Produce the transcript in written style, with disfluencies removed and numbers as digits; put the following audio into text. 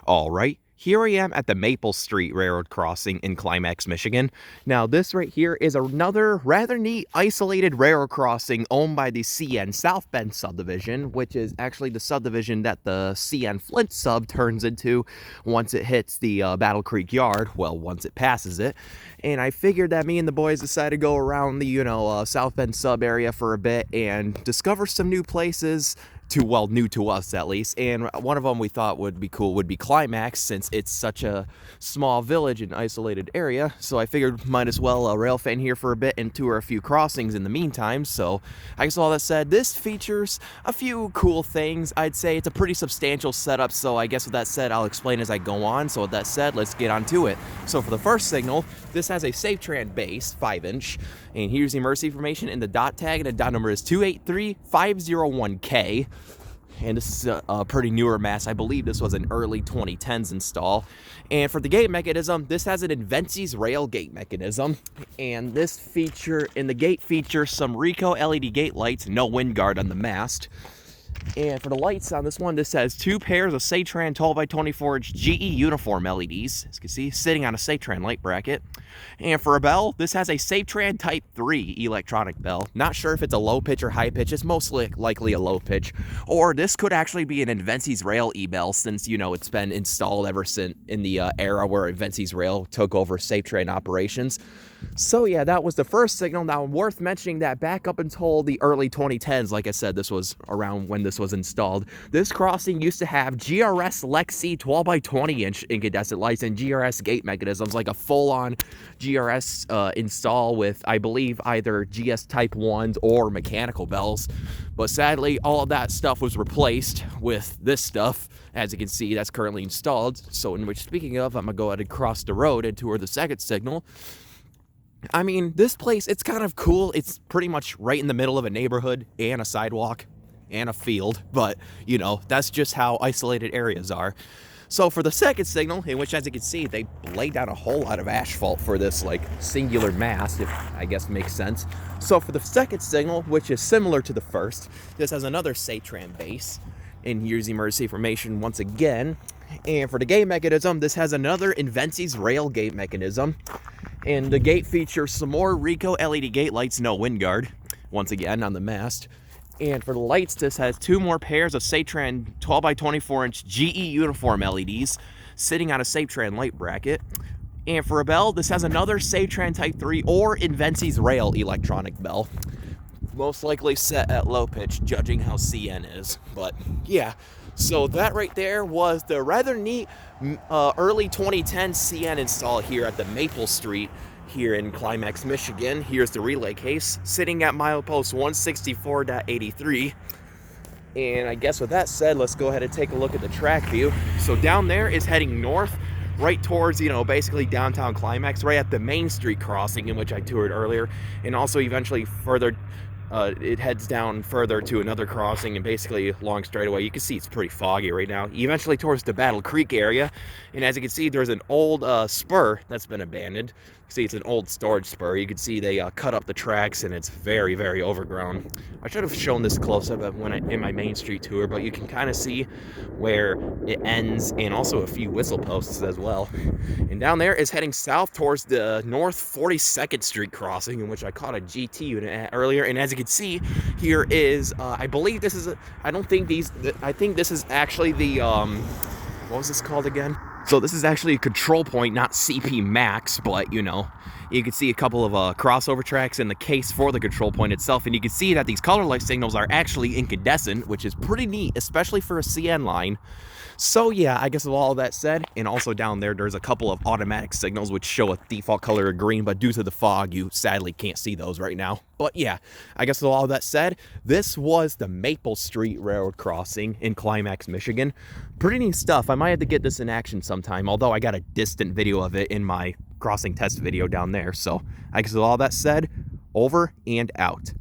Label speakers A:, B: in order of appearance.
A: All right, here I am at the Maple Street Railroad crossing in Climax, Michigan. Now, this right here is another rather neat isolated railroad crossing owned by the CN South Bend subdivision, which is actually the subdivision that the CN Flint sub turns into once it hits the Battle Creek Yard. Well, once it passes it. And I figured that me and the boys decided to go around the, South Bend sub area for a bit and discover some new places new to us at least, and one of them we thought would be cool would be Climax, since it's such a small village and isolated area. So I figured might as well rail fan here for a bit and tour a few crossings in the meantime. So I guess all that said, this features a few cool things. I'd say it's a pretty substantial setup, so I guess with that said, I'll explain as I go on. So with that said, let's get on to it. So for the first signal, this has a SafeTran base, 5-inch, and here's the emergency information in the dot tag, and the dot number is 283501K. And this is a pretty newer mast. I believe this was an early 2010s install. And for the gate mechanism, this has an Invencies rail gate mechanism. And this feature, in the gate features some Ricoh LED gate lights, no wind guard on the mast. And for the lights on this one, this has two pairs of SafeTran 12x24-inch GE uniform LEDs, as you can see, sitting on a SafeTran light bracket. And for a bell, this has a SafeTran Type 3 electronic bell. Not sure if it's a low pitch or high pitch. It's most likely a low pitch. Or this could actually be an Invencies Rail e-bell, since, it's been installed ever since in the era where Invencies Rail took over SafeTran operations. So yeah, that was the first signal. Now, worth mentioning that back up until the early 2010s, like I said, this was around when this was installed, this crossing used to have GRS Lexi 12x20-inch incandescent lights and GRS gate mechanisms, like a full-on GRS install with, I believe, either GS Type 1s or mechanical bells. But sadly, all of that stuff was replaced with this stuff, as you can see, that's currently installed. So in which, speaking of, I'm going to go ahead and cross the road and tour the second signal. I mean, this place, it's kind of cool. It's pretty much right in the middle of a neighborhood and a sidewalk and a field, but, that's just how isolated areas are. So for the second signal, in which, as you can see, they laid down a whole lot of asphalt for this, singular mast, if I guess makes sense. So for the second signal, which is similar to the first, this has another SafeTran base, and here's the emergency information once again. And for the gate mechanism, this has another Invencies rail gate mechanism. And the gate features some more Ricoh LED gate lights, no wind guard, once again on the mast. And for the lights, this has two more pairs of SafeTran 12x24-inch GE uniform LEDs sitting on a SafeTran light bracket. And for a bell, this has another SafeTran Type 3 or Invencies Rail electronic bell. Most likely set at low pitch, judging how CN is. But yeah, so that right there was the rather neat early 2010 CN install here at the Maple Street here in Climax, Michigan. Here's the relay case sitting at milepost 164.83. And I guess with that said, let's go ahead and take a look at the track view. So down there is heading north, right towards, basically downtown Climax, right at the Main Street crossing, in which I toured earlier, and also eventually further it heads down further to another crossing and basically long straightaway. You can see it's pretty foggy right now. Eventually towards the Battle Creek area, and as you can see, there's an old spur that's been abandoned. See, it's an old storage spur. You can see they cut up the tracks, and it's very, very overgrown. I should have shown this close up in my Main Street tour, but you can kind of see where it ends, and also a few whistle posts as well. And down there is heading south towards the North 42nd Street crossing, in which I caught a GT unit at earlier. And as you can see, here is, I believe this is, I think this is actually the, what was this called again? So this is actually a control point, not CP Max, but, you can see a couple of crossover tracks in the case for the control point itself, and you can see that these color light signals are actually incandescent, which is pretty neat, especially for a CN line. So yeah, I guess with all of that said, and also down there's a couple of automatic signals which show a default color of green, but due to the fog, you sadly can't see those right now. But yeah, I guess with all of that said, this was the Maple Street Railroad crossing in Climax, Michigan. Pretty neat stuff. I might have to get this in action sometime, although I got a distant video of it in my crossing test video down there. So I guess with all that said, over and out.